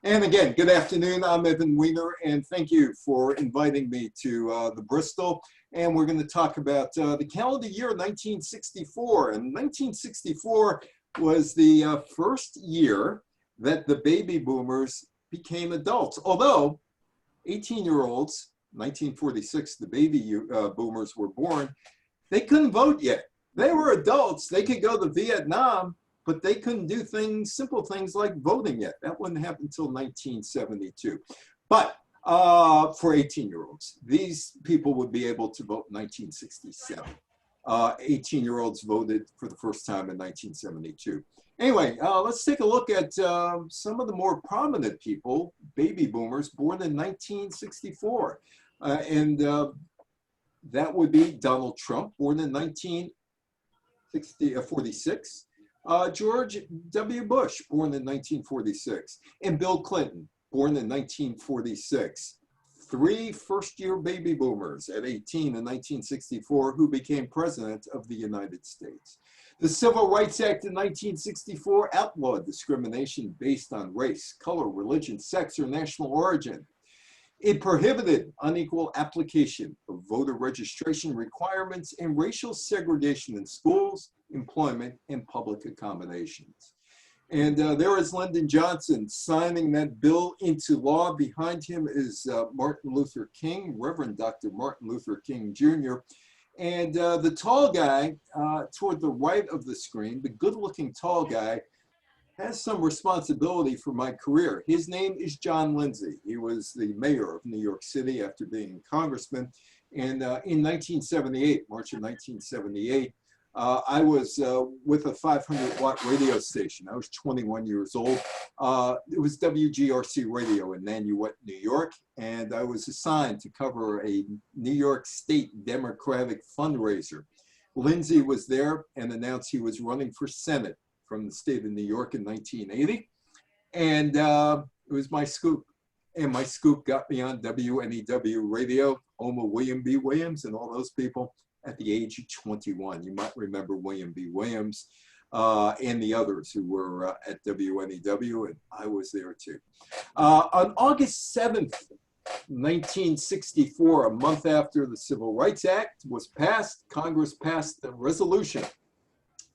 And again, good afternoon. I'm Evan Weiner, and thank you for inviting me to the Bristol. And we're going to talk about the calendar year 1964. And 1964 was the first year that the baby boomers became adults. Although 18-year-olds, 1946, the baby boomers were born, they couldn't vote yet. They were adults. They could go to Vietnam, but they couldn't do simple things like voting yet. That wouldn't happen until 1972. But for 18-year-olds, these people would be able to vote in 1967. 18-year-olds voted for the first time in 1972. Anyway, let's take a look at some of the more prominent people, baby boomers, born in 1964. That would be Donald Trump, born in 1946. George W. Bush, born in 1946, and Bill Clinton, born in 1946. Three first-year baby boomers at 18 in 1964 who became president of the United States. The Civil Rights Act in 1964 outlawed discrimination based on race, color, religion, sex, or national origin. It prohibited unequal application of voter registration requirements and racial segregation in schools, employment, and public accommodations. And there is Lyndon Johnson signing that bill into law. Behind him is Martin Luther King, Reverend Dr. Martin Luther King Jr. And the tall guy toward the right of the screen, the good-looking tall guy, has some responsibility for my career. His name is John Lindsay. He was the mayor of New York City after being a congressman. And in 1978, March of 1978, I was with a 500-watt radio station. I was 21 years old. It was WGRC radio in Nanuet, New York. And I was assigned to cover a New York State Democratic fundraiser. Lindsay was there and announced he was running for Senate from the state of New York in 1980. And it was my scoop. And my scoop got me on WNEW radio, home of William B. Williams and all those people at the age of 21. You might remember William B. Williams and the others who were at WNEW, and I was there too. On August 7th, 1964, a month after the Civil Rights Act was passed, Congress passed a resolution,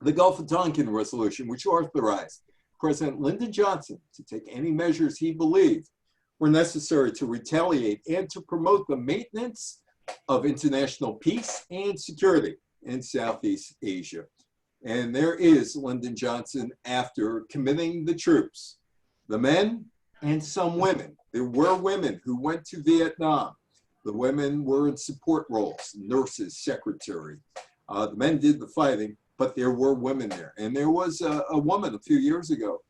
the Gulf of Tonkin Resolution, which authorized President Lyndon Johnson to take any measures he believed were necessary to retaliate and to promote the maintenance of international peace and security in Southeast Asia. And there is Lyndon Johnson after committing the troops, the men and some women. There were women who went to Vietnam. The women were in support roles, nurses, secretary. The men did the fighting, but there were women there. And there was a woman a few years ago,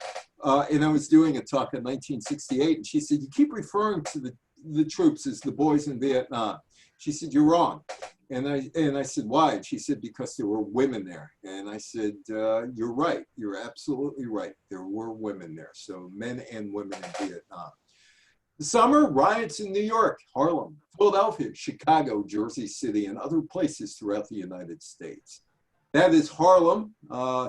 and I was doing a talk in 1968, and she said, "You keep referring to the troops as the boys in Vietnam." She said, "You're wrong." And I said, "Why?" And she said, "Because there were women there." And I said, "You're right. You're absolutely right. There were women there." So men and women in Vietnam. The summer, riots in New York, Harlem, Philadelphia, Chicago, Jersey City, and other places throughout the United States. That is Harlem,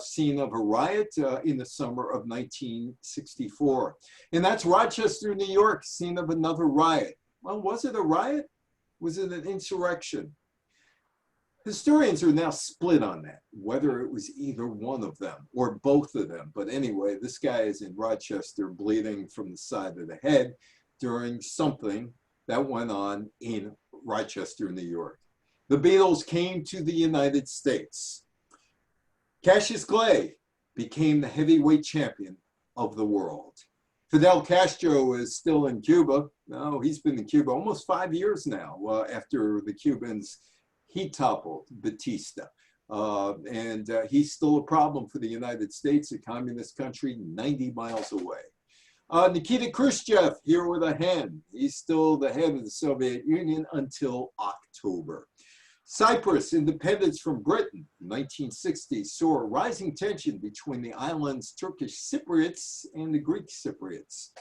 scene of a riot in the summer of 1964. And that's Rochester, New York, scene of another riot. Well, was it a riot? Was it an insurrection? Historians are now split on that, whether it was either one of them or both of them. But anyway, this guy is in Rochester bleeding from the side of the head during something that went on in Rochester, New York. The Beatles came to the United States. Cassius Clay became the heavyweight champion of the world. Fidel Castro is still in Cuba. No, he's been in Cuba almost 5 years now after the Cubans, he toppled Batista. He's still a problem for the United States, a communist country 90 miles away. Nikita Khrushchev, here with a hen. He's still the head of the Soviet Union until October. Cyprus, independence from Britain in 1960, saw a rising tension between the island's Turkish Cypriots and the Greek Cypriots.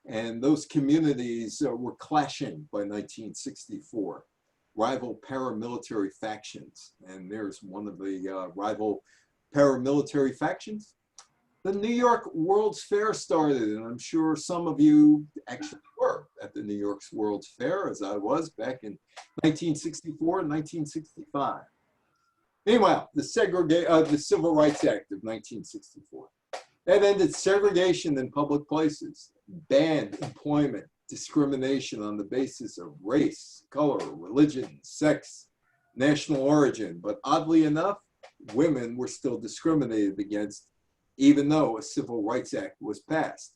And those communities were clashing by 1964. Rival paramilitary factions. And there's one of the rival paramilitary factions, The New York World's Fair started, and I'm sure some of you actually were at the New York's World's Fair, as I was back in 1964 and 1965. Meanwhile, the Civil Rights Act of 1964. That ended segregation in public places, banned employment, discrimination on the basis of race, color, religion, sex, national origin. But oddly enough, women were still discriminated against, even though a Civil Rights Act was passed.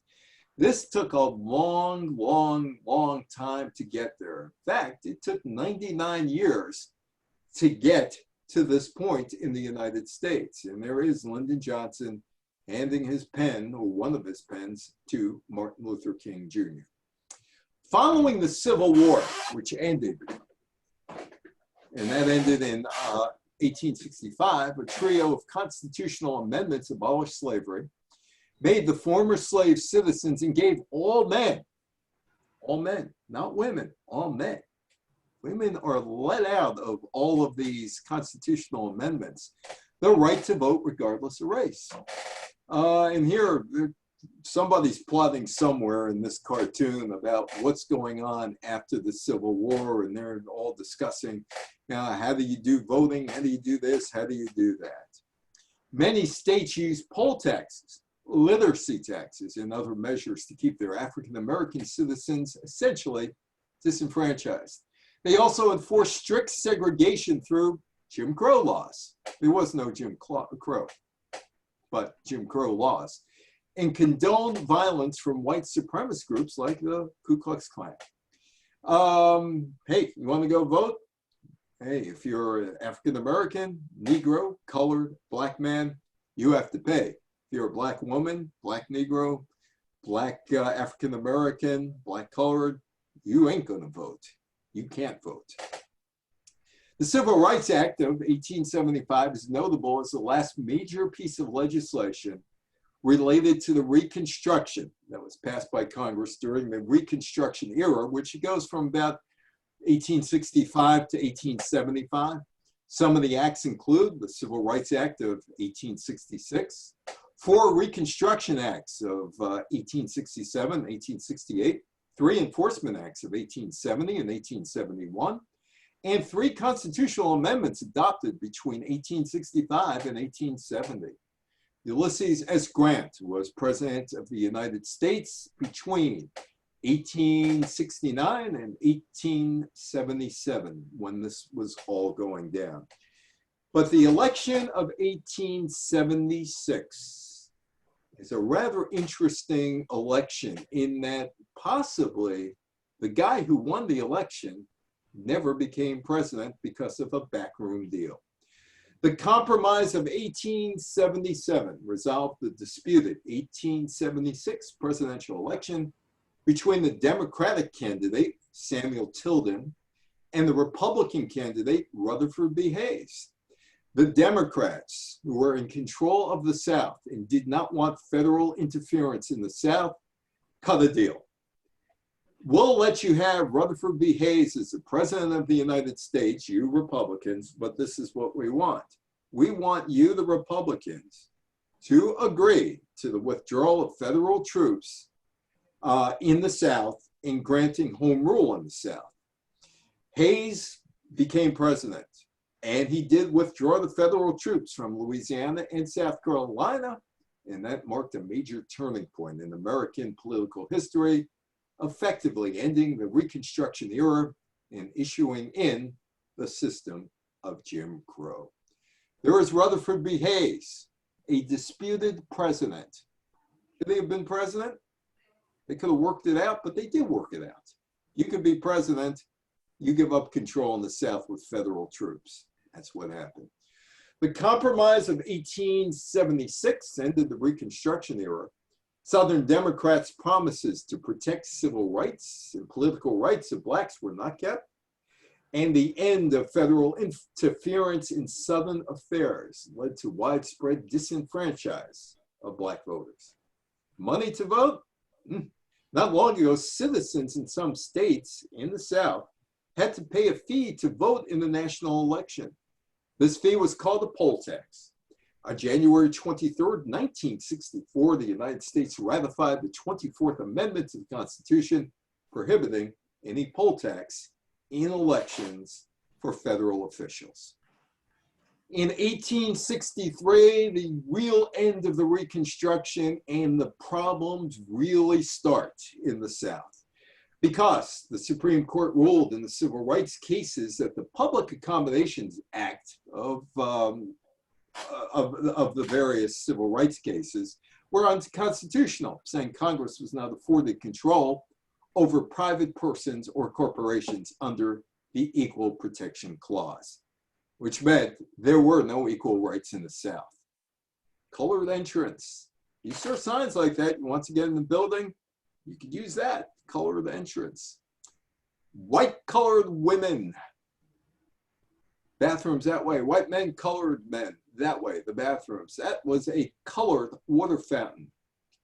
This took a long, long, long time to get there. In fact, it took 99 years to get to this point in the United States. And there is Lyndon Johnson handing his pen, or one of his pens, to Martin Luther King Jr. Following the Civil War, which ended, and that ended in 1865, a trio of constitutional amendments abolished slavery, made the former slave citizens, and gave all men, not women, all men. Women are let out of all of these constitutional amendments, the right to vote regardless of race. And here, somebody's plotting somewhere in this cartoon about what's going on after the Civil War, and they're all discussing, how do you do voting? How do you do this? How do you do that? Many states use poll taxes, literacy taxes, and other measures to keep their African-American citizens essentially disenfranchised. They also enforce strict segregation through Jim Crow laws. There was no Jim Crow, but Jim Crow laws, and condoned violence from white supremacist groups like the Ku Klux Klan. Hey, you want to go vote? Hey, if you're African-American, Negro, colored, black man, you have to pay. If you're a black woman, black Negro, black African-American, black colored, you ain't gonna vote. You can't vote. The Civil Rights Act of 1875 is notable as the last major piece of legislation related to the Reconstruction that was passed by Congress during the Reconstruction era, which goes from about 1865 to 1875. Some of the acts include the Civil Rights Act of 1866, 4 Reconstruction Acts of 1867, 1868, 3 Enforcement Acts of 1870 and 1871, and 3 constitutional amendments adopted between 1865 and 1870. Ulysses S. Grant was President of the United States between 1869 and 1877 when this was all going down. But the election of 1876 is a rather interesting election in that possibly the guy who won the election never became president because of a backroom deal. The Compromise of 1877 resolved the disputed 1876 presidential election between the Democratic candidate, Samuel Tilden, and the Republican candidate, Rutherford B. Hayes. The Democrats, who were in control of the South and did not want federal interference in the South, cut a deal. We'll let you have Rutherford B. Hayes as the President of the United States, you Republicans, but this is what we want. We want you, the Republicans, to agree to the withdrawal of federal troops in the South and granting home rule in the South. Hayes became president, and he did withdraw the federal troops from Louisiana and South Carolina, and that marked a major turning point in American political history, effectively ending the Reconstruction era and issuing in the system of Jim Crow. There is Rutherford B. Hayes, a disputed president. Could they have been president? They could have worked it out, but they did work it out. You could be president, you give up control in the South with federal troops. That's what happened. The Compromise of 1876 ended the Reconstruction era. Southern Democrats' promises to protect civil rights and political rights of blacks were not kept, and the end of federal interference in Southern affairs led to widespread disenfranchise of black voters. Money to vote? Not long ago, citizens in some states in the South had to pay a fee to vote in the national election. This fee was called a poll tax. On January 23rd, 1964, the United States ratified the 24th Amendment to the Constitution, prohibiting any poll tax in elections for federal officials. In 1863, the real end of the Reconstruction and the problems really start in the South, because the Supreme Court ruled in the civil rights cases that the Public Accommodations Act of the various civil rights cases were unconstitutional, saying Congress was not afforded control over private persons or corporations under the Equal Protection Clause, which meant there were no equal rights in the South. Colored entrance. You saw signs like that. You want to get in the building? You could use that, colored entrance. White colored women. Bathrooms that way. White men, colored men that way, the bathrooms. That was a colored water fountain.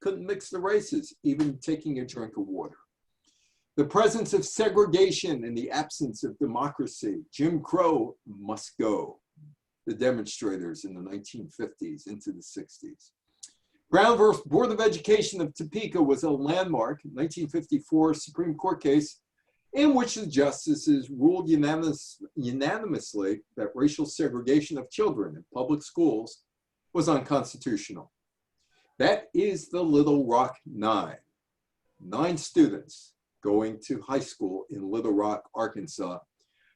Couldn't mix the races, even taking a drink of water. The presence of segregation and the absence of democracy. Jim Crow must go. The demonstrators in the 1950s into the 60s. Brown versus Board of Education of Topeka was a landmark 1954 Supreme Court case in which the justices ruled unanimously that racial segregation of children in public schools was unconstitutional. That is the Little Rock Nine. 9 students going to high school in Little Rock, Arkansas,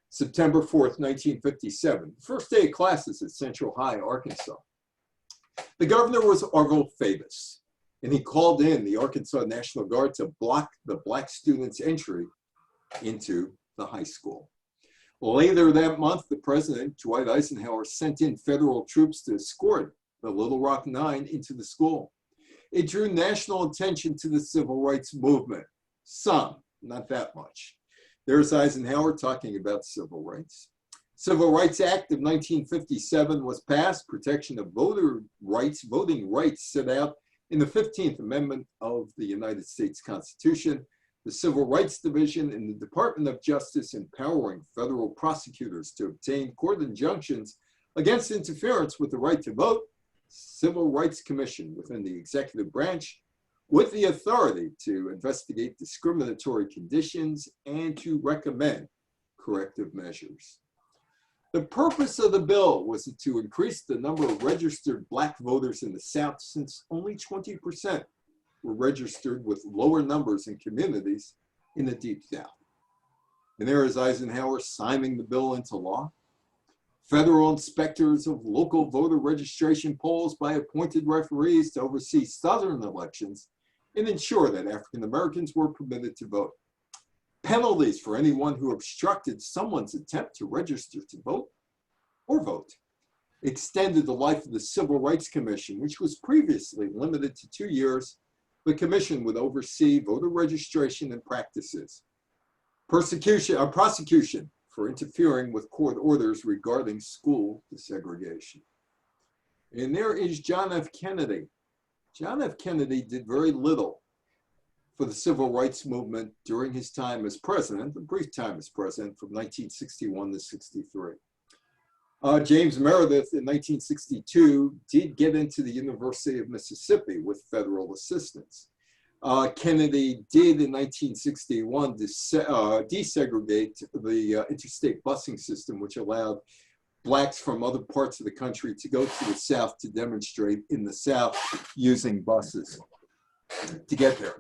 September 4th, 1957. First day of classes at Central High, Arkansas. The governor was Orville Favis, and he called in the Arkansas National Guard to block the black students' entry into the high school. Later that month, the president, Dwight Eisenhower, sent in federal troops to escort the Little Rock Nine into the school. It drew national attention to the civil rights movement. Some, not that much. There's Eisenhower talking about civil rights. Civil Rights Act of 1957 was passed. Protection of voting rights set out in the 15th Amendment of the United States Constitution. The Civil Rights Division in the Department of Justice empowering federal prosecutors to obtain court injunctions against interference with the right to vote. Civil Rights Commission within the executive branch with the authority to investigate discriminatory conditions and to recommend corrective measures. The purpose of the bill was to increase the number of registered black voters in the South, since only 20% were registered, with lower numbers in communities in the Deep South. And there is Eisenhower signing the bill into law. Federal inspectors of local voter registration polls by appointed referees to oversee Southern elections and ensure that African Americans were permitted to vote. Penalties for anyone who obstructed someone's attempt to register to vote or vote. Extended the life of the Civil Rights Commission, which was previously limited to 2 years. The commission would oversee voter registration and practices. Prosecution for interfering with court orders regarding school desegregation. And there is John F. Kennedy. John F. Kennedy did very little for the civil rights movement during his time as president, a brief time as president from 1961 to 63. James Meredith in 1962 did get into the University of Mississippi with federal assistance. Kennedy did in 1961 desegregate the interstate busing system, which allowed blacks from other parts of the country to go to the South to demonstrate in the South using buses to get there.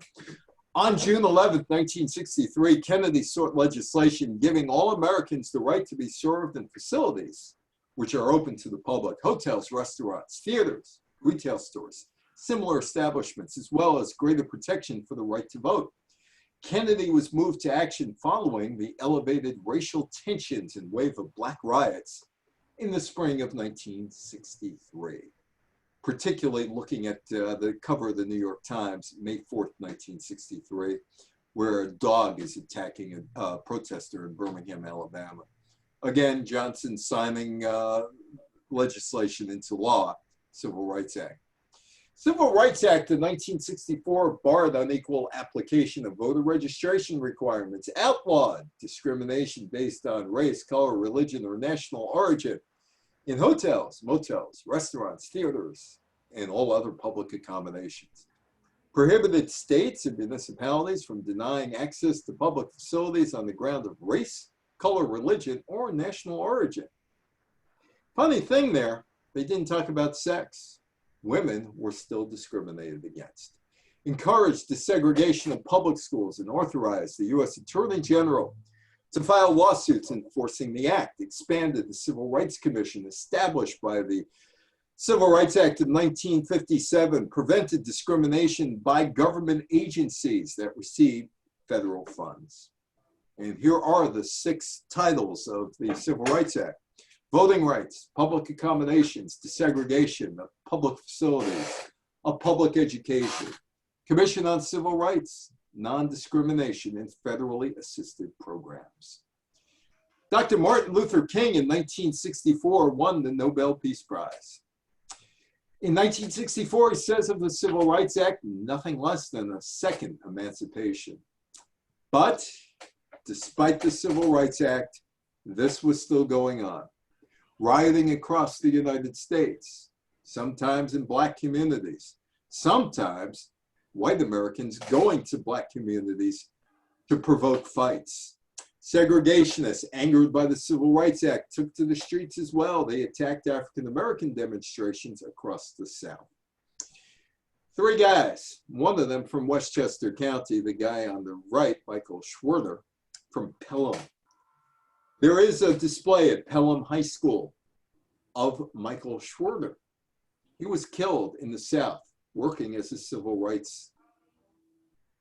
On June 11, 1963, Kennedy sought legislation giving all Americans the right to be served in facilities which are open to the public: hotels, restaurants, theaters, retail stores, similar establishments, as well as greater protection for the right to vote. Kennedy was moved to action following the elevated racial tensions and wave of black riots in the spring of 1963, particularly looking at the cover of the New York Times, May 4th, 1963, where a dog is attacking a protester in Birmingham, Alabama. Again, Johnson signing legislation into law, Civil Rights Act. Civil Rights Act of 1964 barred unequal application of voter registration requirements, outlawed discrimination based on race, color, religion, or national origin. in hotels, motels, restaurants, theaters, and all other public accommodations. Prohibited states and municipalities from denying access to public facilities on the ground of race, color, religion, or national origin. Funny thing there, they didn't talk about sex. Women were still discriminated against. Encouraged desegregation of public schools and authorized the U.S. Attorney General to file lawsuits enforcing the act, expanded the Civil Rights Commission established by the Civil Rights Act of 1957, prevented discrimination by government agencies that received federal funds. And here are the 6 titles of the Civil Rights Act: voting rights, public accommodations, desegregation of public facilities, of public education, Commission on Civil Rights, non-discrimination in federally assisted programs. Dr. Martin Luther King in 1964 won the Nobel Peace Prize. In 1964, he says of the Civil Rights Act, nothing less than a second emancipation. But despite the Civil Rights Act, this was still going on. Rioting across the United States, sometimes in Black communities, sometimes white Americans going to Black communities to provoke fights. Segregationists, angered by the Civil Rights Act, took to the streets as well. They attacked African-American demonstrations across the South. 3 guys, one of them from Westchester County, the guy on the right, Michael Schwerner, from Pelham. There is a display at Pelham High School of Michael Schwerner. He was killed in the South working as a civil rights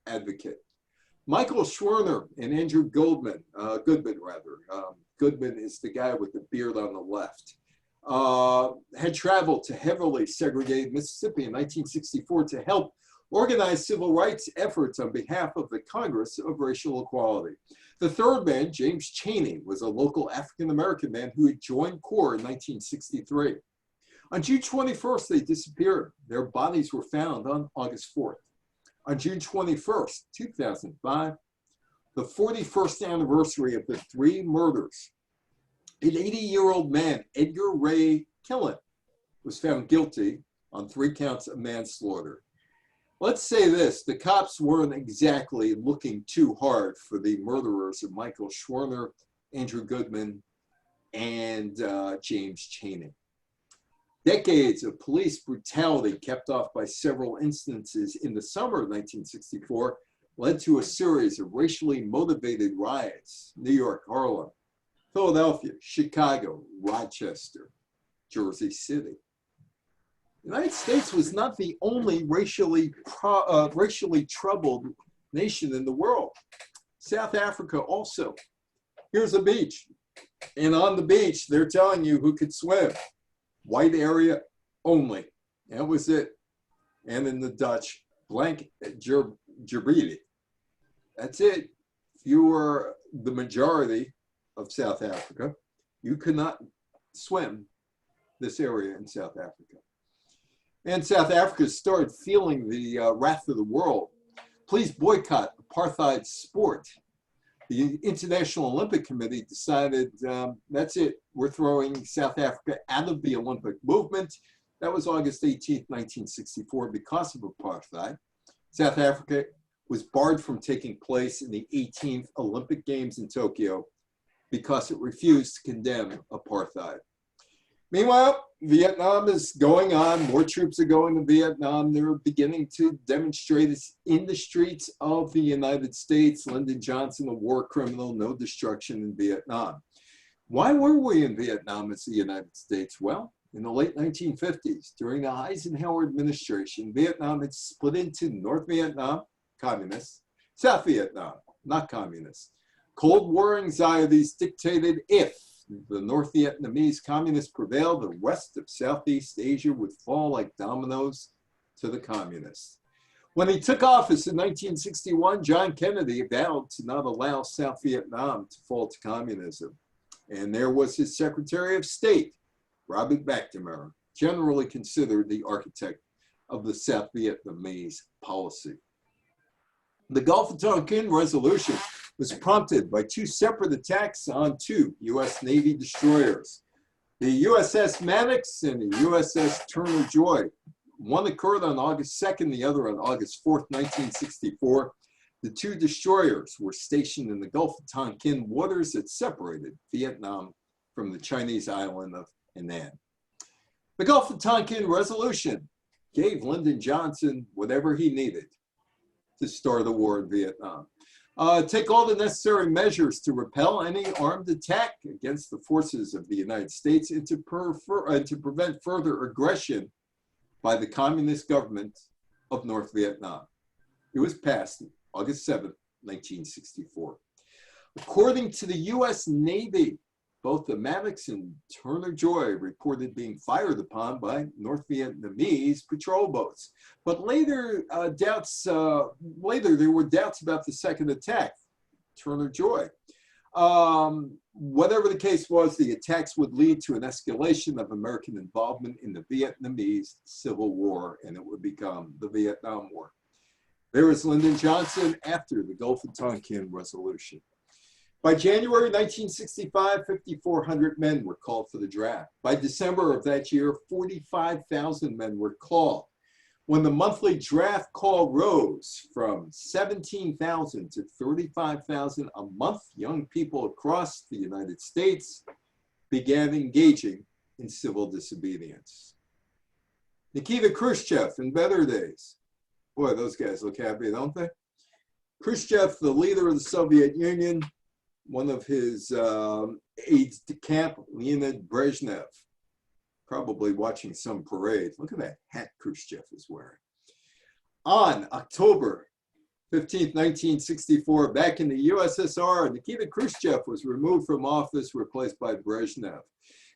advocate. Michael Schwerner and Andrew Goodman, Goodman is the guy with the beard on the left, had traveled to heavily segregated Mississippi in 1964 to help organize civil rights efforts on behalf of the Congress of Racial Equality. The third man, James Chaney, was a local African-American man who had joined CORE in 1963. On June 21st, they disappeared. Their bodies were found on August 4th. On June 21st, 2005, the 41st anniversary of the 3 murders, an 80-year-old man, Edgar Ray Killen, was found guilty on 3 counts of manslaughter. Let's say this, the cops weren't exactly looking too hard for the murderers of Michael Schwerner, Andrew Goodman, and James Chaney. Decades of police brutality, kept off by several instances in the summer of 1964, led to a series of racially motivated riots: New York, Harlem, Philadelphia, Chicago, Rochester, Jersey City. The United States was not the only racially troubled nation in the world. South Africa also. Here's a beach, and on the beach, they're telling you who could swim. White area only. That was it. And in the Dutch, blank gebied. That's it. If you were the majority of South Africa, you could not swim this area in South Africa. And South Africa started feeling the wrath of the world. Please boycott apartheid sport. The International Olympic Committee decided, that's it, we're throwing South Africa out of the Olympic movement. That was August 18, 1964, because of apartheid. South Africa was barred from taking place in the 18th Olympic Games in Tokyo because it refused to condemn apartheid. Meanwhile, Vietnam is going on. More troops are going to Vietnam. They're beginning to demonstrate in the streets of the United States. Lyndon Johnson, a war criminal, no destruction in Vietnam. Why were we in Vietnam as the United States? Well, in the late 1950s, during the Eisenhower administration, Vietnam had split into North Vietnam, communists, South Vietnam, not communists. Cold War anxieties dictated if the North Vietnamese communists prevailed, the rest of Southeast Asia would fall like dominoes to the communists. When he took office in 1961, John Kennedy vowed to not allow South Vietnam to fall to communism. And there was his Secretary of State, Robert McNamara, generally considered the architect of the South Vietnamese policy. The Gulf of Tonkin resolution was prompted by 2 separate attacks on 2 U.S. Navy destroyers. The USS Maddox and the USS Turner Joy. One occurred on August 2nd, the other on August 4th, 1964. The two destroyers were stationed in the Gulf of Tonkin waters that separated Vietnam from the Chinese island of Hainan. The Gulf of Tonkin resolution gave Lyndon Johnson whatever he needed to start the war in Vietnam. Take all the necessary measures to repel any armed attack against the forces of the United States and to prevent further aggression by the communist government of North Vietnam. It was passed August 7, 1964. According to the U.S. Navy, both the Maddox and Turner Joy reported being fired upon by North Vietnamese patrol boats. But later, there were doubts about the second attack, Turner Joy. Whatever the case was, the attacks would lead to an escalation of American involvement in the Vietnamese Civil War, and it would become the Vietnam War. There was Lyndon Johnson after the Gulf of Tonkin resolution. By January 1965, 5,400 men were called for the draft. By December of that year, 45,000 men were called. When the monthly draft call rose from 17,000 to 35,000 a month, young people across the United States began engaging in civil disobedience. Nikita Khrushchev in better days. Boy, those guys look happy, don't they? Khrushchev, the leader of the Soviet Union, one of his aides de camp, Leonid Brezhnev, probably watching some parade. Look at that hat Khrushchev is wearing. On October 15, 1964, back in the USSR, Nikita Khrushchev was removed from office, replaced by Brezhnev.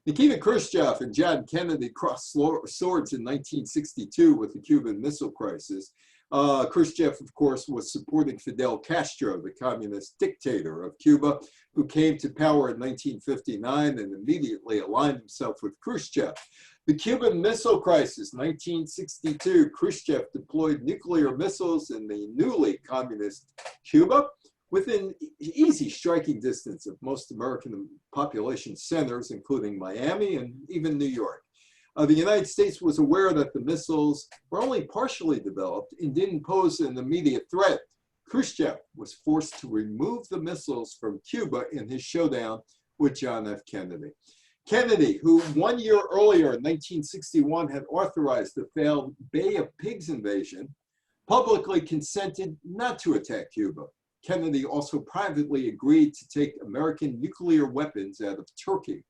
Nikita Khrushchev and John Kennedy crossed swords in 1962 with the Cuban Missile Crisis. Khrushchev, of course, was supporting Fidel Castro, the communist dictator of Cuba, who came to power in 1959 and immediately aligned himself with Khrushchev. The Cuban Missile Crisis, 1962, Khrushchev deployed nuclear missiles in the newly communist Cuba within easy striking distance of most American population centers, including Miami and even New York. The United States was aware that the missiles were only partially developed and didn't pose an immediate threat. Khrushchev was forced to remove the missiles from Cuba in his showdown with John F. Kennedy. Kennedy, who 1 year earlier in 1961 had authorized the failed Bay of Pigs invasion, publicly consented not to attack Cuba. Kennedy also privately agreed to take American nuclear weapons out of Turkey.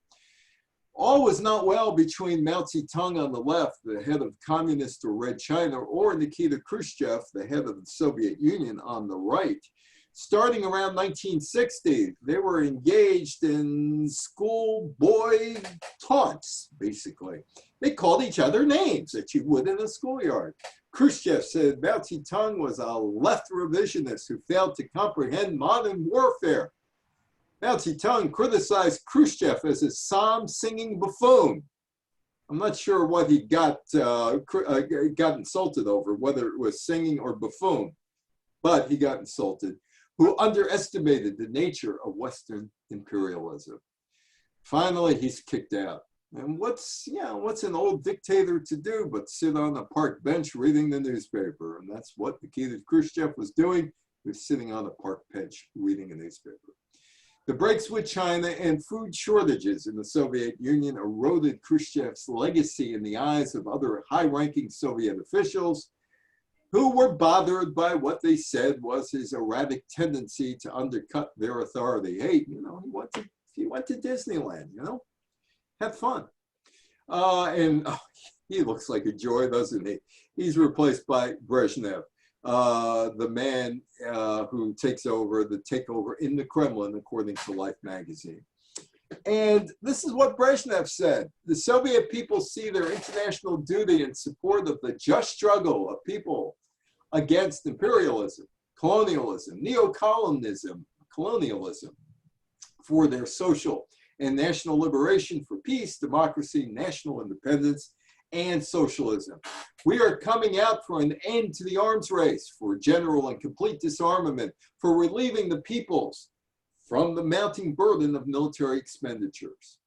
All was not well between Mao Zedong on the left, the head of Communist or Red China, or Nikita Khrushchev, the head of the Soviet Union, on the right. Starting around 1960, they were engaged in schoolboy taunts, basically. They called each other names that you would in a schoolyard. Khrushchev said Mao Zedong was a left revisionist who failed to comprehend modern warfare. Mao Zedong criticized Khrushchev as a psalm-singing buffoon. I'm not sure what he got insulted over, whether it was singing or buffoon, but he got insulted, who underestimated the nature of Western imperialism. Finally, he's kicked out. And what's an old dictator to do but sit on a park bench reading the newspaper? And that's what Nikita Khrushchev was doing. He was sitting on a park bench reading a newspaper. The breaks with China and food shortages in the Soviet Union eroded Khrushchev's legacy in the eyes of other high-ranking Soviet officials who were bothered by what they said was his erratic tendency to undercut their authority. Hey, he went to Disneyland, have fun. He looks like a joy, doesn't he? He's replaced by Brezhnev, the man who takes over the takeover in the Kremlin, according to Life magazine. And this is what Brezhnev said: the Soviet people see their international duty in support of the just struggle of people against imperialism, colonialism, neo-colonialism, for their social and national liberation, for peace, democracy, national independence, and socialism. We are coming out for an end to the arms race, for general and complete disarmament, for relieving the peoples from the mounting burden of military expenditures.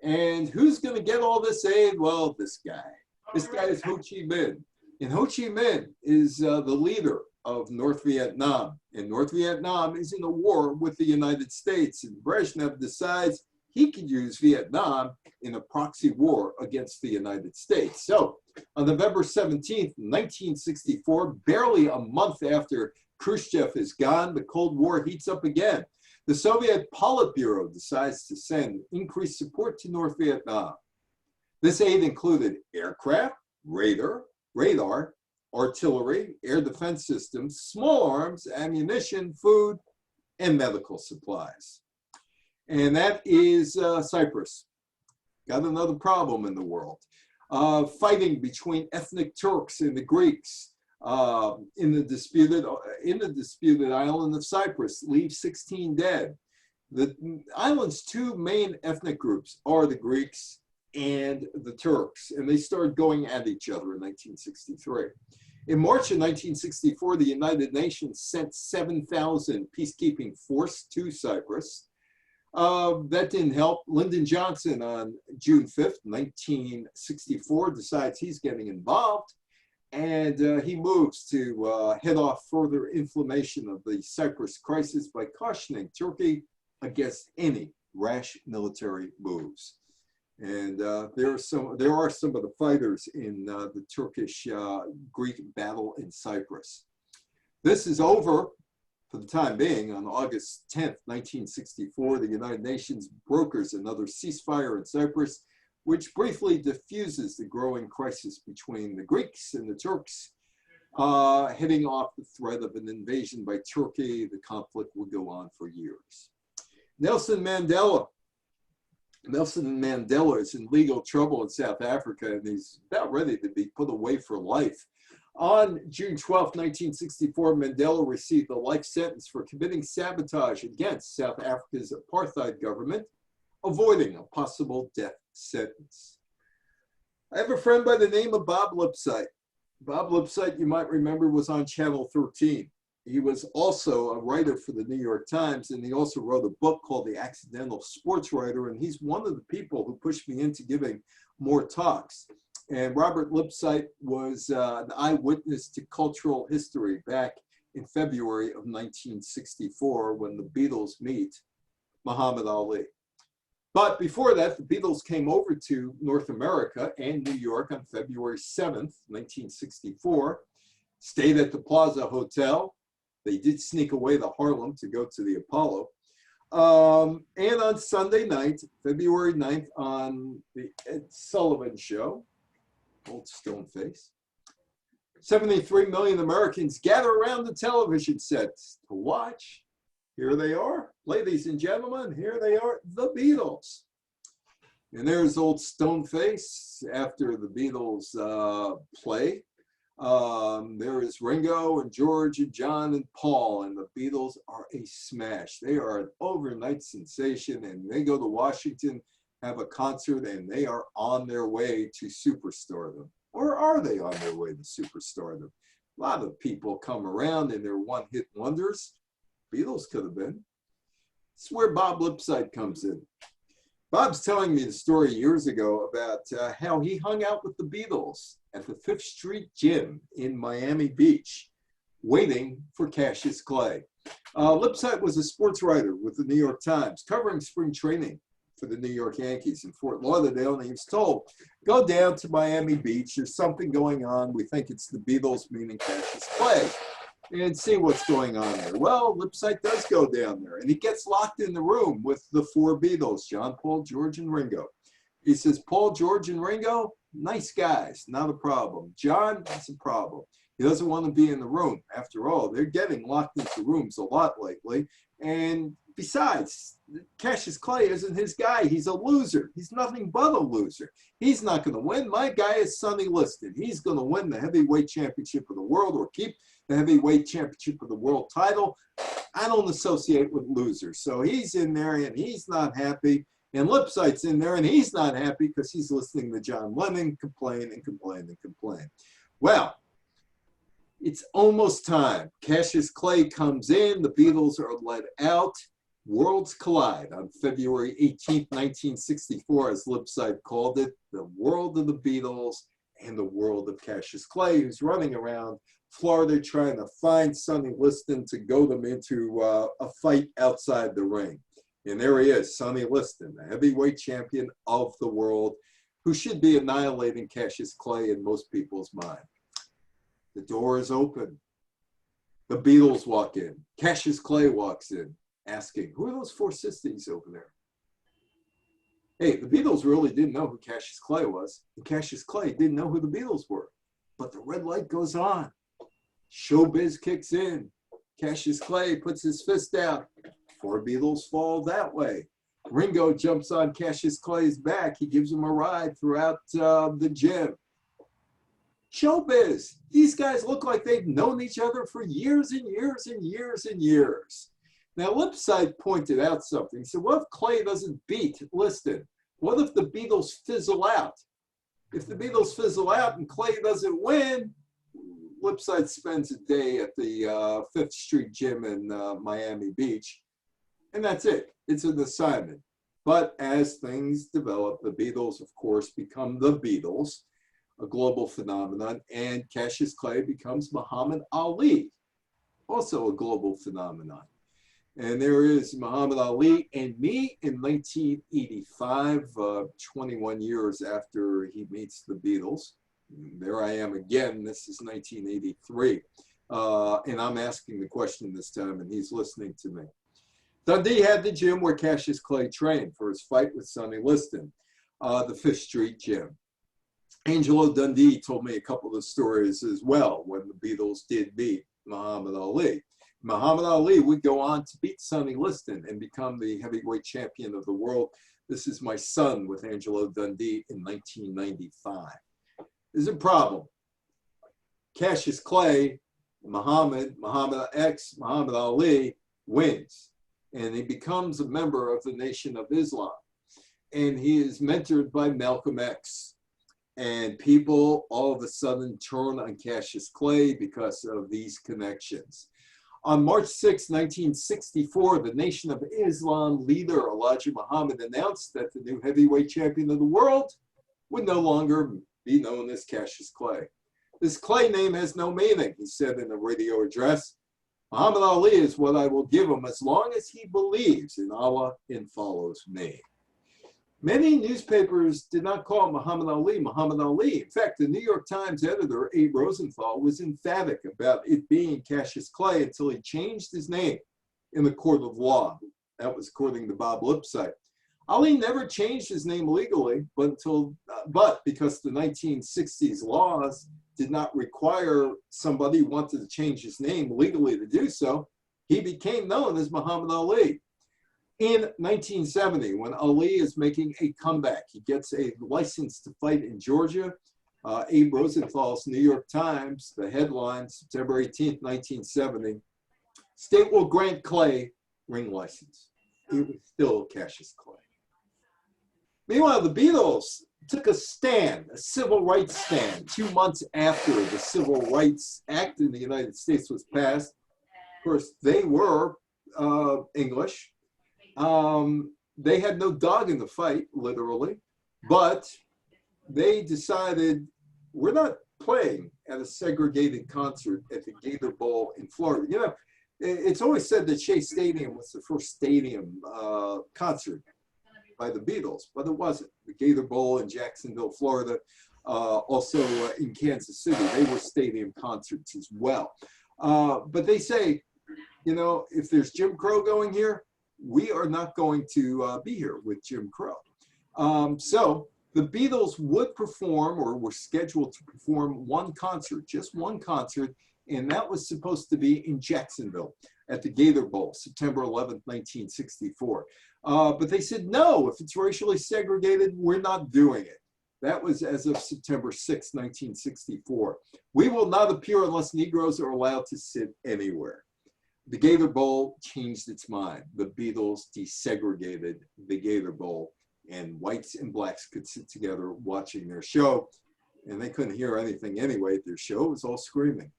And who's going to get all this aid? Well, this guy. This guy is Ho Chi Minh. And Ho Chi Minh is the leader of North Vietnam. And North Vietnam is in a war with the United States. And Brezhnev decides he could use Vietnam in a proxy war against the United States. So on November 17th, 1964, barely a month after Khrushchev is gone, the Cold War heats up again. The Soviet Politburo decides to send increased support to North Vietnam. This aid included aircraft, radar, artillery, air defense systems, small arms, ammunition, food, and medical supplies. And that is Cyprus. Got another problem in the world. Fighting between ethnic Turks and the Greeks in the disputed island of Cyprus leaves 16 dead. The island's two main ethnic groups are the Greeks and the Turks, and they started going at each other in 1963. In March of 1964, the United Nations sent 7,000 peacekeeping force to Cyprus. That didn't help. Lyndon Johnson on June 5th, 1964, decides he's getting involved, and he moves to head off further inflammation of the Cyprus crisis by cautioning Turkey against any rash military moves. And there are some of the fighters in the Turkish-Greek battle in Cyprus. This is over for the time being. On August 10th, 1964, the United Nations brokers another ceasefire in Cyprus, which briefly diffuses the growing crisis between the Greeks and the Turks, heading off the threat of an invasion by Turkey. The conflict will go on for years. Nelson Mandela is in legal trouble in South Africa, and he's about ready to be put away for life. On June 12, 1964, Mandela received a life sentence for committing sabotage against South Africa's apartheid government, avoiding a possible death sentence. I have a friend by the name of Bob Lipsyte. Bob Lipsyte, you might remember, was on Channel 13. He was also a writer for the New York Times, and he also wrote a book called The Accidental Sports Writer, and he's one of the people who pushed me into giving more talks. And Robert Lipsyte was an eyewitness to cultural history back in February of 1964 when the Beatles meet Muhammad Ali. But before that, the Beatles came over to North America and New York on February 7th, 1964, stayed at the Plaza Hotel. They did sneak away to Harlem to go to the Apollo. And on Sunday night, February 9th, on the Ed Sullivan Show, old stone face, 73 million Americans gather around the television sets to watch. Here they are, ladies and gentlemen, here they are, the Beatles. And there's old stone face after the Beatles play. There is Ringo and George and John and Paul, and the Beatles are a smash. They are an overnight sensation, and they go to Washington, have a concert, and they are on their way to superstardom. Or are they on their way to superstardom? A lot of people come around and they're one-hit wonders. Beatles could have been. It's where Bob Lipsyte comes in. Bob's telling me the story years ago about how he hung out with the Beatles at the Fifth Street Gym in Miami Beach, waiting for Cassius Clay. Lipsyte was a sports writer with the New York Times, covering spring training for the New York Yankees in Fort Lauderdale, and he was told, go down to Miami Beach, there's something going on, we think it's the Beatles, meaning Cassius Clay, and see what's going on there. Well, Lipsyte does go down there, and he gets locked in the room with the four Beatles, John, Paul, George, and Ringo. He says, Paul, George, and Ringo, nice guys, not a problem. John, that's a problem. He doesn't want to be in the room. After all, they're getting locked into rooms a lot lately. And besides, Cassius Clay isn't his guy. He's a loser. He's nothing but a loser. He's not going to win. My guy is Sonny Liston. He's going to win the heavyweight championship of the world or keep the heavyweight championship of the world title. I don't associate with losers. So he's in there and he's not happy. And Lipsyte's in there and he's not happy because he's listening to John Lennon complain and complain and complain. Well, it's almost time. Cassius Clay comes in. The Beatles are let out. Worlds collide on February 18th, 1964, as Lipsyte called it, the world of the Beatles and the world of Cassius Clay, who's running around Florida trying to find Sonny Liston to go them into a fight outside the ring. And there he is, Sonny Liston, the heavyweight champion of the world, who should be annihilating Cassius Clay in most people's mind. The door is open. The Beatles walk in. Cassius Clay walks in, asking, who are those four sisters over there? Hey, the Beatles really didn't know who Cassius Clay was, and Cassius Clay didn't know who the Beatles were. But the red light goes on. Showbiz kicks in. Cassius Clay puts his fist out. Four Beatles fall that way. Ringo jumps on Cassius Clay's back. He gives him a ride throughout the gym. Showbiz. These guys look like they've known each other for years and years and years and years. Now, Lipsyte pointed out something. He said, what if Clay doesn't beat Liston? What if the Beatles fizzle out? If the Beatles fizzle out and Clay doesn't win, Lipsyte spends a day at the Fifth Street Gym in Miami Beach, and that's it. It's an assignment. But as things develop, the Beatles, of course, become the Beatles, a global phenomenon, and Cassius Clay becomes Muhammad Ali, also a global phenomenon. And there is Muhammad Ali and me in 1985, 21 years after he meets the Beatles. There I am again. This is 1983. And I'm asking the question this time, and he's listening to me. Dundee had the gym where Cassius Clay trained for his fight with Sonny Liston, the Fifth Street Gym. Angelo Dundee told me a couple of stories as well when the Beatles did meet Muhammad Ali. Muhammad Ali would go on to beat Sonny Liston and become the heavyweight champion of the world. This is my son with Angelo Dundee in 1995. There's a problem. Cassius Clay, Muhammad Ali wins, and he becomes a member of the Nation of Islam. And he is mentored by Malcolm X. And people all of a sudden turn on Cassius Clay because of these connections. On March 6, 1964, the Nation of Islam leader Elijah Muhammad announced that the new heavyweight champion of the world would no longer be known as Cassius Clay. This Clay name has no meaning, he said in a radio address. Muhammad Ali is what I will give him as long as he believes in Allah and follows me. Many newspapers did not call Muhammad Ali Muhammad Ali. In fact, the New York Times editor, Abe Rosenthal, was emphatic about it being Cassius Clay until he changed his name in the court of law. That was according to Bob Lipsyte. Ali never changed his name legally, but because the 1960s laws did not require somebody who wanted to change his name legally to do so, he became known as Muhammad Ali. In 1970, when Ali is making a comeback, he gets a license to fight in Georgia. Abe Rosenthal's New York Times, the headline, September 18th, 1970, state will grant Clay ring license. He was still Cassius Clay. Meanwhile, the Beatles took a stand, a civil rights stand, 2 months after the Civil Rights Act in the United States was passed. Of course, they were English. They had no dog in the fight, literally, but they decided we're not playing at a segregated concert at the Gator Bowl in Florida. You know, it's always said that Shea Stadium was the first stadium concert by the Beatles, but it wasn't. The Gator Bowl in Jacksonville, Florida, also in Kansas City, they were stadium concerts as well. But they say, you know, if there's Jim Crow going here, we are not going to be here with Jim Crow. So the Beatles would perform, or were scheduled to perform, one concert, just one concert, and that was supposed to be in Jacksonville at the Gator Bowl, September 11th, 1964. But they said, no, if it's racially segregated, we're not doing it. That was as of September 6, 1964. We will not appear unless Negroes are allowed to sit anywhere. The Gator Bowl changed its mind. The Beatles desegregated the Gator Bowl, and whites and blacks could sit together watching their show, and they couldn't hear anything anyway at their show. It was all screaming.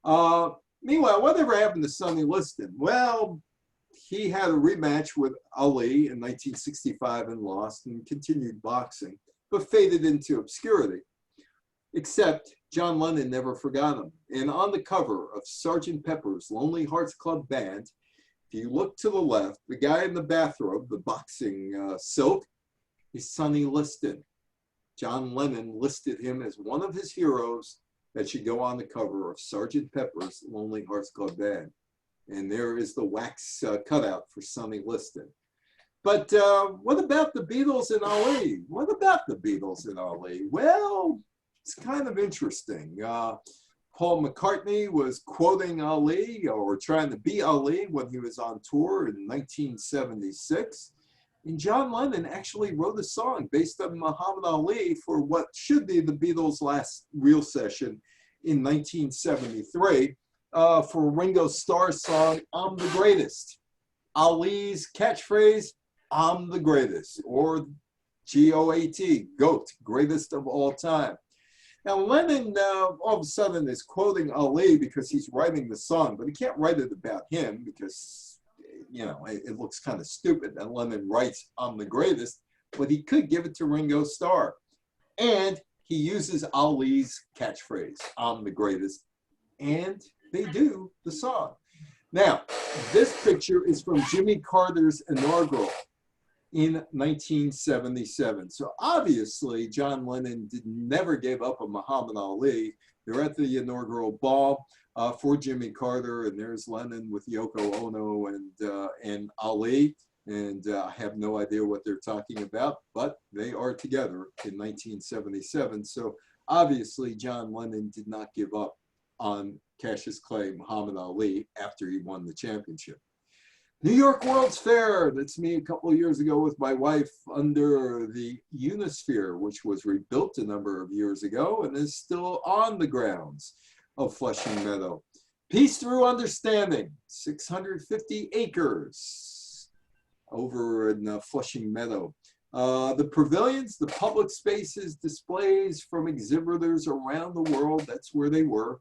Meanwhile, whatever happened to Sonny Liston? Well, he had a rematch with Ali in 1965 and lost, and continued boxing, but faded into obscurity. Except John Lennon never forgot him. And on the cover of Sgt. Pepper's Lonely Hearts Club Band, if you look to the left, the guy in the bathrobe, the boxing silk, is Sonny Liston. John Lennon listed him as one of his heroes that should go on the cover of Sgt. Pepper's Lonely Hearts Club Band. And there is the wax cutout for Sonny Liston. But what about the Beatles and Ali? What about the Beatles and Ali? Well, it's kind of interesting. Paul McCartney was quoting Ali, or trying to be Ali, when he was on tour in 1976. And John Lennon actually wrote a song based on Muhammad Ali for what should be the Beatles' last real session in 1973 for Ringo Starr's song, I'm the Greatest. Ali's catchphrase, I'm the greatest, or GOAT, GOAT, greatest of all time. Now, Lennon all of a sudden is quoting Ali because he's writing the song, but he can't write it about him because, you know, it looks kind of stupid that Lennon writes, I'm the greatest, but he could give it to Ringo Starr. And he uses Ali's catchphrase, I'm the greatest, and they do the song. Now, this picture is from Jimmy Carter's inaugural in 1977. So obviously, John Lennon never gave up on Muhammad Ali. They're at the inaugural ball for Jimmy Carter, and there's Lennon with Yoko Ono and Ali. And I have no idea what they're talking about, but they are together in 1977. So obviously, John Lennon did not give up on Cassius Clay Muhammad Ali after he won the championship. New York World's Fair, that's me a couple of years ago with my wife under the Unisphere, which was rebuilt a number of years ago and is still on the grounds of Flushing Meadow. Peace Through Understanding, 650 acres over in Flushing Meadow. The pavilions, the public spaces, displays from exhibitors around the world, that's where they were.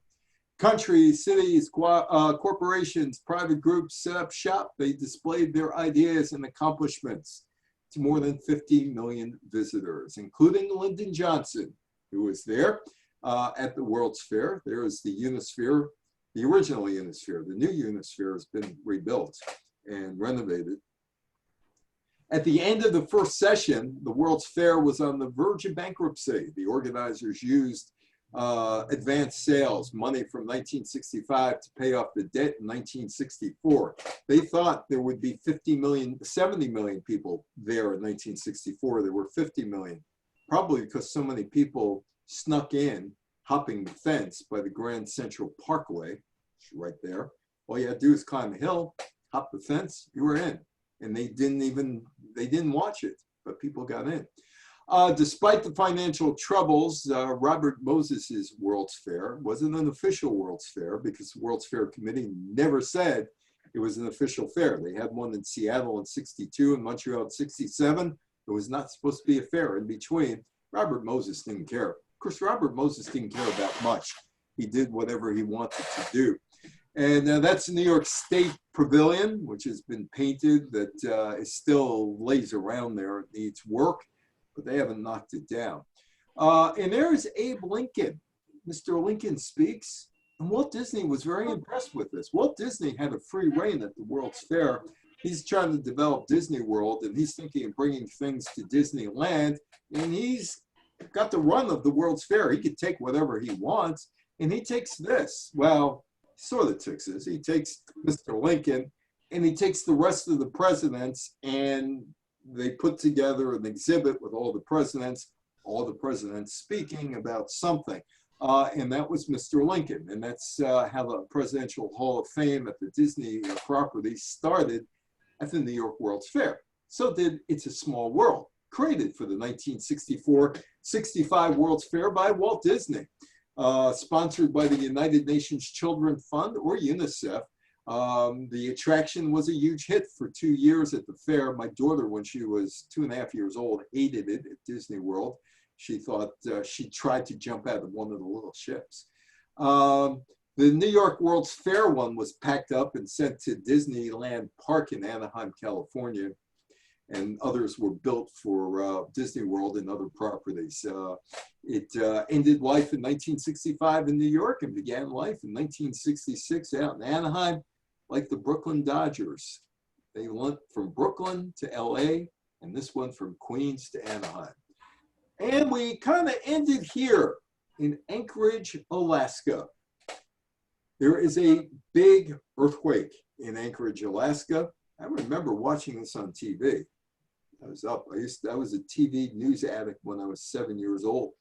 Countries, cities, corporations, private groups set up shop. They displayed their ideas and accomplishments to more than 50 million visitors, including Lyndon Johnson, who was there at the World's Fair. There is the Unisphere, the original Unisphere. The new Unisphere has been rebuilt and renovated. At the end of the first session, the World's Fair was on the verge of bankruptcy. The organizers used advanced sales, money from 1965 to pay off the debt in 1964. They thought there would be 70 million people there in 1964. There were 50 million, probably because so many people snuck in, hopping the fence by the Grand Central Parkway, right there. All you had to do is climb a hill, hop the fence, you were in. And they didn't watch it, but people got in. Despite the financial troubles, Robert Moses's World's Fair wasn't an official World's Fair because the World's Fair Committee never said it was an official fair. They had one in Seattle in '62 and Montreal in '67. It was not supposed to be a fair in between. Robert Moses didn't care. Of course, Robert Moses didn't care about much. He did whatever he wanted to do. And that's the New York State Pavilion, which has been painted, that is still lays around there. It needs work, but they haven't knocked it down. And there's Abe Lincoln. Mr. Lincoln speaks. And Walt Disney was very impressed with this. Walt Disney had a free reign at the World's Fair. He's trying to develop Disney World, and he's thinking of bringing things to Disneyland. And he's got the run of the World's Fair. He could take whatever he wants. And he takes this. Well, sort of takes this. He takes Mr. Lincoln, and he takes the rest of the presidents, and they put together an exhibit with all the presidents speaking about something. And that was Mr. Lincoln. And that's how the Presidential Hall of Fame at the Disney property started at the New York World's Fair. So did It's a Small World, created for the 1964-65 World's Fair by Walt Disney, sponsored by the United Nations Children Fund, or UNICEF. The attraction was a huge hit for 2 years at the fair. My daughter, when she was 2.5 years old, hated it at Disney World. She thought she tried to jump out of one of the little ships. The New York World's Fair one was packed up and sent to Disneyland Park in Anaheim, California, and others were built for Disney World and other properties. It ended life in 1965 in New York and began life in 1966 out in Anaheim, like the Brooklyn Dodgers. They went from Brooklyn to LA, and this one from Queens to Anaheim. And we kind of ended here in Anchorage, Alaska. There is a big earthquake in Anchorage, Alaska. I remember watching this on TV. I was up. I was a TV news addict when I was 7 years old.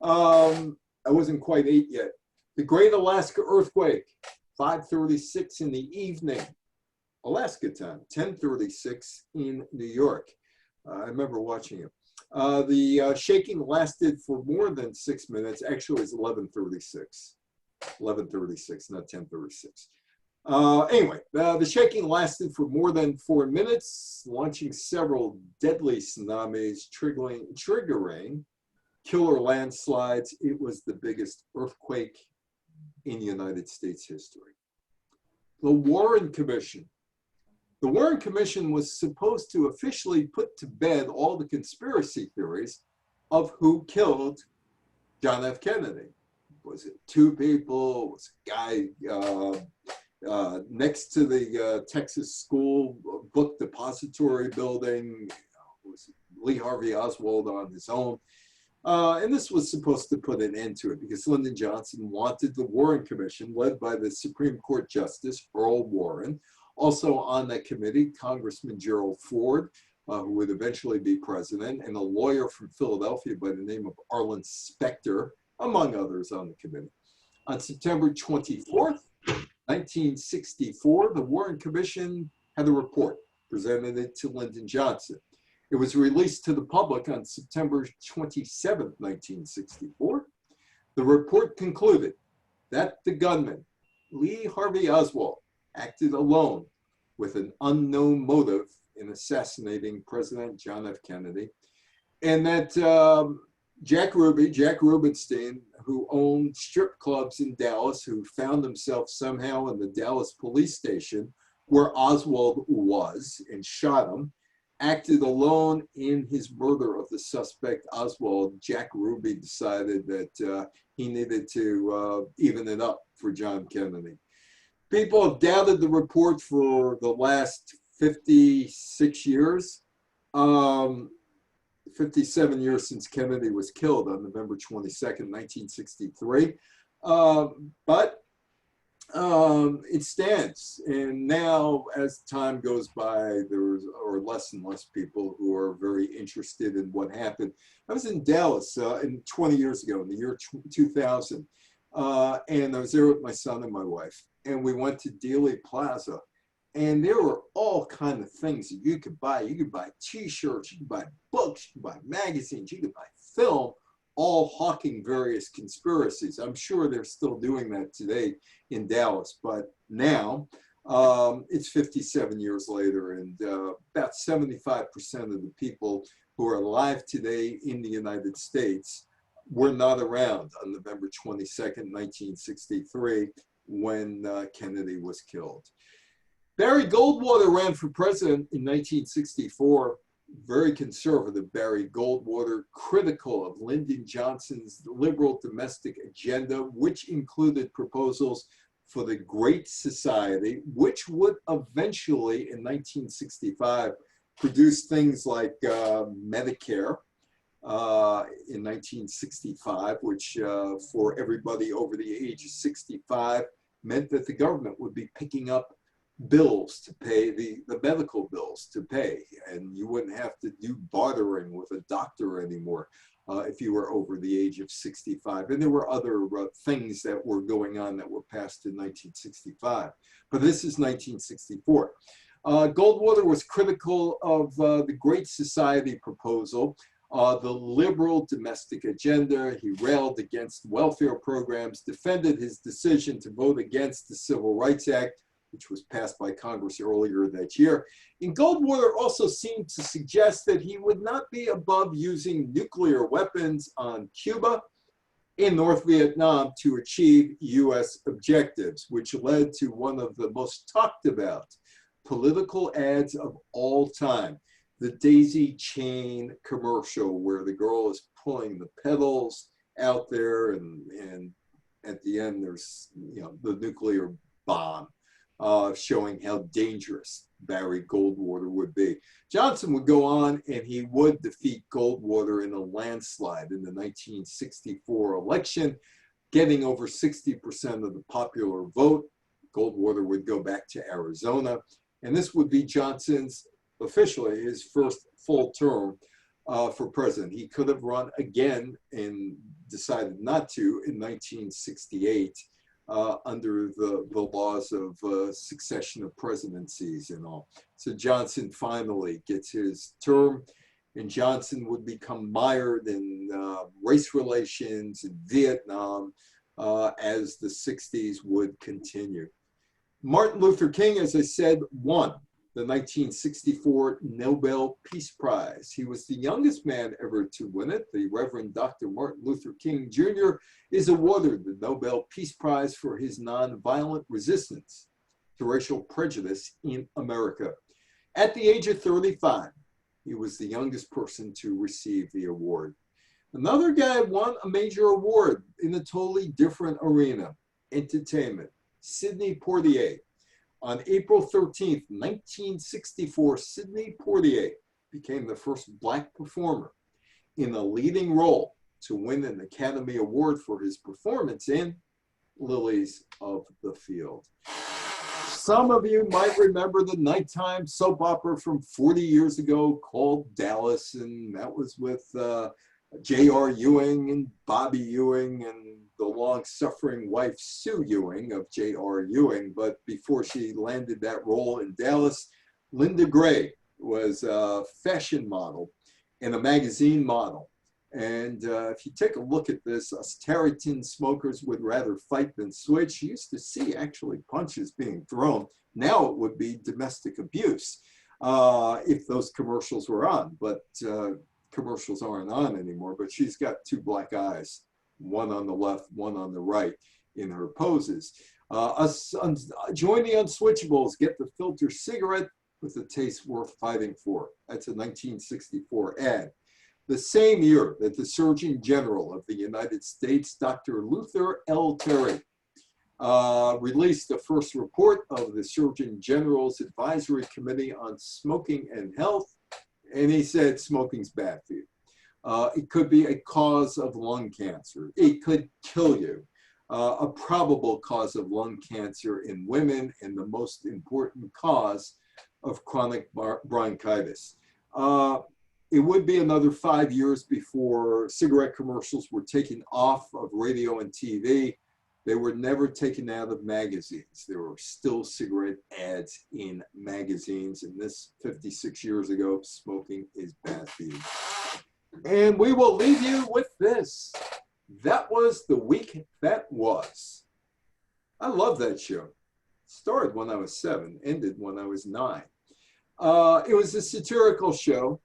I wasn't quite 8 yet. The Great Alaska Earthquake, 5:36 in the evening, Alaska time, 10:36 in New York. I remember watching it. The shaking lasted for more than 6 minutes. Actually, it was 11:36. 11:36, not 10:36. Anyway, the shaking lasted for more than 4 minutes, launching several deadly tsunamis, triggering killer landslides. It was the biggest earthquake in United States history. The Warren Commission. The Warren Commission was supposed to officially put to bed all the conspiracy theories of who killed John F. Kennedy. Was it 2 people? Was a guy next to the Texas School Book Depository building? Was Lee Harvey Oswald on his own? And this was supposed to put an end to it because Lyndon Johnson wanted the Warren Commission, led by the Supreme Court Justice Earl Warren. Also on that committee, Congressman Gerald Ford, who would eventually be president, and a lawyer from Philadelphia by the name of Arlen Specter, among others on the committee. On September 24th, 1964, the Warren Commission had a report, presented it to Lyndon Johnson. It was released to the public on September 27th, 1964. The report concluded that the gunman, Lee Harvey Oswald, acted alone with an unknown motive in assassinating President John F. Kennedy, and that Jack Rubenstein, who owned strip clubs in Dallas, who found himself somehow in the Dallas police station where Oswald was and shot him, acted alone in his murder of the suspect Oswald. Jack Ruby decided that he needed to even it up for John Kennedy. People have doubted the report for the last 56 years. 57 years since Kennedy was killed on November 22nd, 1963. But it stands. And now, as time goes by, there are less and less people who are very interested in what happened. I was in Dallas 20 years ago, in the year 2000. And I was there with my son and my wife. And we went to Dealey Plaza. And there were all kinds of things that you could buy. You could buy T-shirts, you could buy books, you could buy magazines, you could buy film, all hawking various conspiracies. I'm sure they're still doing that today in Dallas, but now it's 57 years later, and about 75% of the people who are alive today in the United States were not around on November 22nd, 1963, when Kennedy was killed. Barry Goldwater ran for president in 1964. Very conservative Barry Goldwater, critical of Lyndon Johnson's liberal domestic agenda, which included proposals for the Great Society, which would eventually, in 1965, produce things like Medicare in 1965, which for everybody over the age of 65 meant that the government would be picking up bills to pay, the medical bills to pay, and you wouldn't have to do bartering with a doctor anymore if you were over the age of 65. And there were other things that were going on that were passed in 1965. But this is 1964. Goldwater was critical of the Great Society proposal, the liberal domestic agenda. He railed against welfare programs, defended his decision to vote against the Civil Rights Act, which was passed by Congress earlier that year. And Goldwater also seemed to suggest that he would not be above using nuclear weapons on Cuba in North Vietnam to achieve U.S. objectives, which led to one of the most talked about political ads of all time, the daisy chain commercial where the girl is pulling the pedals out there, and at the end there's the nuclear bomb, showing how dangerous Barry Goldwater would be. Johnson would go on and he would defeat Goldwater in a landslide in the 1964 election, getting over 60% of the popular vote. Goldwater would go back to Arizona, and this would be Johnson's, officially, his first full term for president. He could have run again and decided not to in 1968 under the laws of succession of presidencies and all. So Johnson finally gets his term, and Johnson would become mired in race relations in Vietnam as the 60s would continue. Martin Luther King, as I said, won the 1964 Nobel Peace Prize. He was the youngest man ever to win it. The Reverend Dr. Martin Luther King Jr. is awarded the Nobel Peace Prize for his nonviolent resistance to racial prejudice in America. At the age of 35, he was the youngest person to receive the award. Another guy won a major award in a totally different arena, entertainment. Sidney Poitier. On April 13th, 1964, Sidney Poitier became the first Black performer in a leading role to win an Academy Award for his performance in Lilies of the Field. Some of you might remember the nighttime soap opera from 40 years ago called Dallas, and that was with J.R. Ewing and Bobby Ewing and the long-suffering wife Sue Ewing of J.R. Ewing. But before she landed that role in Dallas, Linda Gray was a fashion model and a magazine model. And if you take a look at this, us Tareyton smokers would rather fight than switch. You used to see actually punches being thrown. Now it would be domestic abuse if those commercials were on, but commercials aren't on anymore. But she's got two black eyes, one on the left, one on the right in her poses. Join the Unswitchables, get the filter cigarette with a taste worth fighting for. That's a 1964 ad. The same year that the Surgeon General of the United States, Dr. Luther L. Terry, released the first report of the Surgeon General's Advisory Committee on Smoking and Health, and he said smoking's bad for you. It could be a cause of lung cancer. It could kill you. A probable cause of lung cancer in women, and the most important cause of chronic bronchitis. It would be another 5 years before cigarette commercials were taken off of radio and TV. They were never taken out of magazines. There were still cigarette ads in magazines, and this 56 years ago, smoking is bad for you. And we will leave you with this. That was the week that was. I love that show. Started when I was 7, ended when I was 9. It was a satirical show.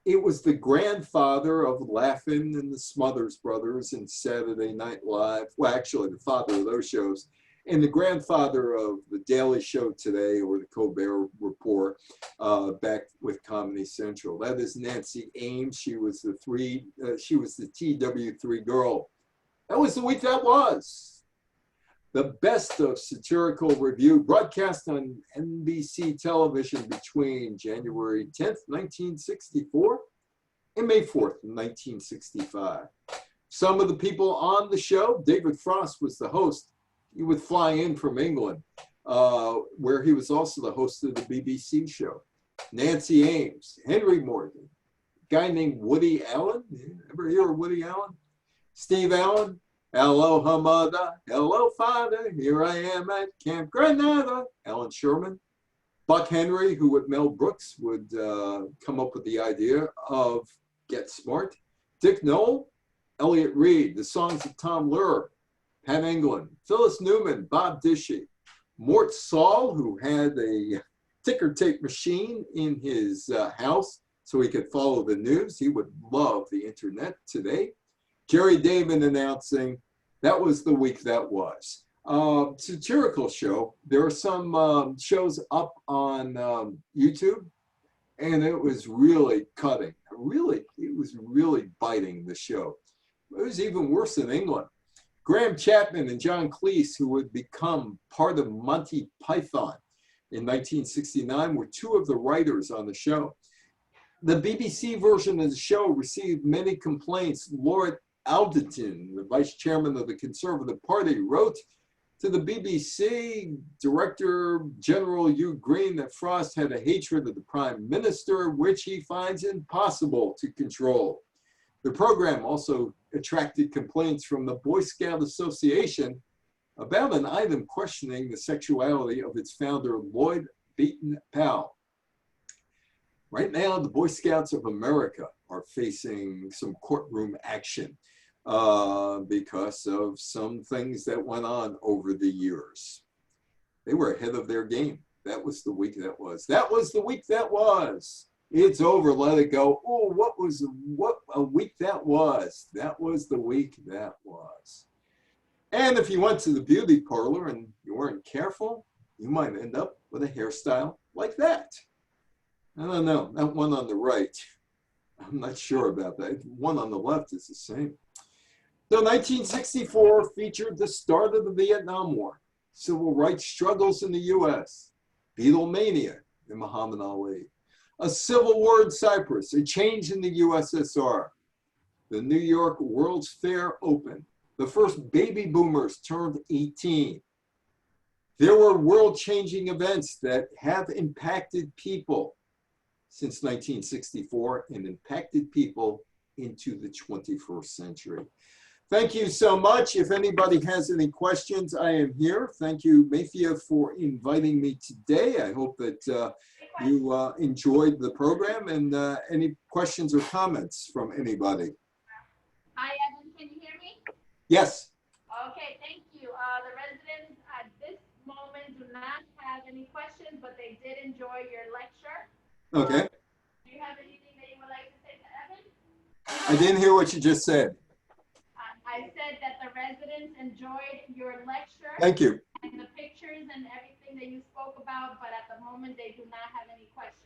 It was the grandfather of Laugh-In and the Smothers Brothers and Saturday Night Live. Well, actually, the father of those shows. And the grandfather of the Daily Show today, or the Colbert Report, back with Comedy Central. That is Nancy Ames. She was the TW3 girl. That was the week that was. The best of satirical review, broadcast on NBC television between January 10th, 1964 and May 4th, 1965. Some of the people on the show, David Frost was the host. He would fly in from England, where he was also the host of the BBC show. Nancy Ames, Henry Morgan, a guy named Woody Allen. Ever hear of Woody Allen? Steve Allen. Aloha mother, hello father, here I am at Camp Granada. Alan Sherman. Buck Henry, who with Mel Brooks would come up with the idea of Get Smart. Dick Knoll, Elliott Reed, the songs of Tom Lehrer, Pat England, Phyllis Newman, Bob Dishy, Mort Saul, who had a ticker tape machine in his house so he could follow the news. He would love the internet today. Jerry Damon announcing. That was the week that was. Satirical show. There are some shows up on YouTube, and it was really cutting. It was really biting the show. It was even worse in England. Graham Chapman and John Cleese, who would become part of Monty Python in 1969, were two of the writers on the show. The BBC version of the show received many complaints. Lord Alderton, the vice chairman of the Conservative Party, wrote to the BBC Director General Hugh Green that Frost had a hatred of the Prime Minister, which he finds impossible to control. The program also attracted complaints from the Boy Scout Association about an item questioning the sexuality of its founder, Lloyd Baton Powell. Right now, the Boy Scouts of America are facing some courtroom action because of some things that went on over the years. They were ahead of their game. That was the week that was. That was the week that was. It's over. Let it go. Oh, what a week that was. That was the week that was. And if you went to the beauty parlor and you weren't careful, you might end up with a hairstyle like that. I don't know. That one on the right, I'm not sure about that. One on the left is the same. So 1964 featured the start of the Vietnam War, civil rights struggles in the U.S., Beatlemania in Muhammad Ali, a civil war in Cyprus, a change in the USSR, the New York World's Fair opened, the first baby boomers turned 18. There were world-changing events that have impacted people since 1964 and impacted people into the 21st century. Thank you so much. If anybody has any questions, I am here. Thank you, Mayfia, for inviting me today. I hope that you enjoyed the program, and any questions or comments from anybody. Hi, Evan. Can you hear me? Yes. Okay, thank you. The residents at this moment do not have any questions, but they did enjoy your lecture. Okay. Do you have anything that you would like to say to Evan? I didn't hear what you just said. I said that the residents enjoyed your lecture. Thank you. And the pictures and everything that you spoke about, but at the moment they do not have any questions.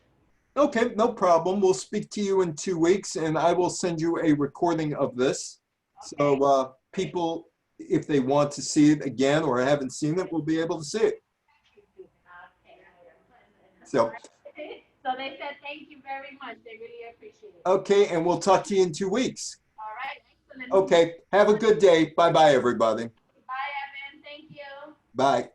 Okay, no problem. We'll speak to you in 2 weeks, and I will send you a recording of this. Okay. So people, if they want to see it again or haven't seen it, will be able to see it. Okay. So they said thank you very much. They really appreciate it. Okay, and we'll talk to you in 2 weeks. All right, excellent. Okay, have a good day. Bye-bye, everybody. Bye, Evan. Thank you. Bye.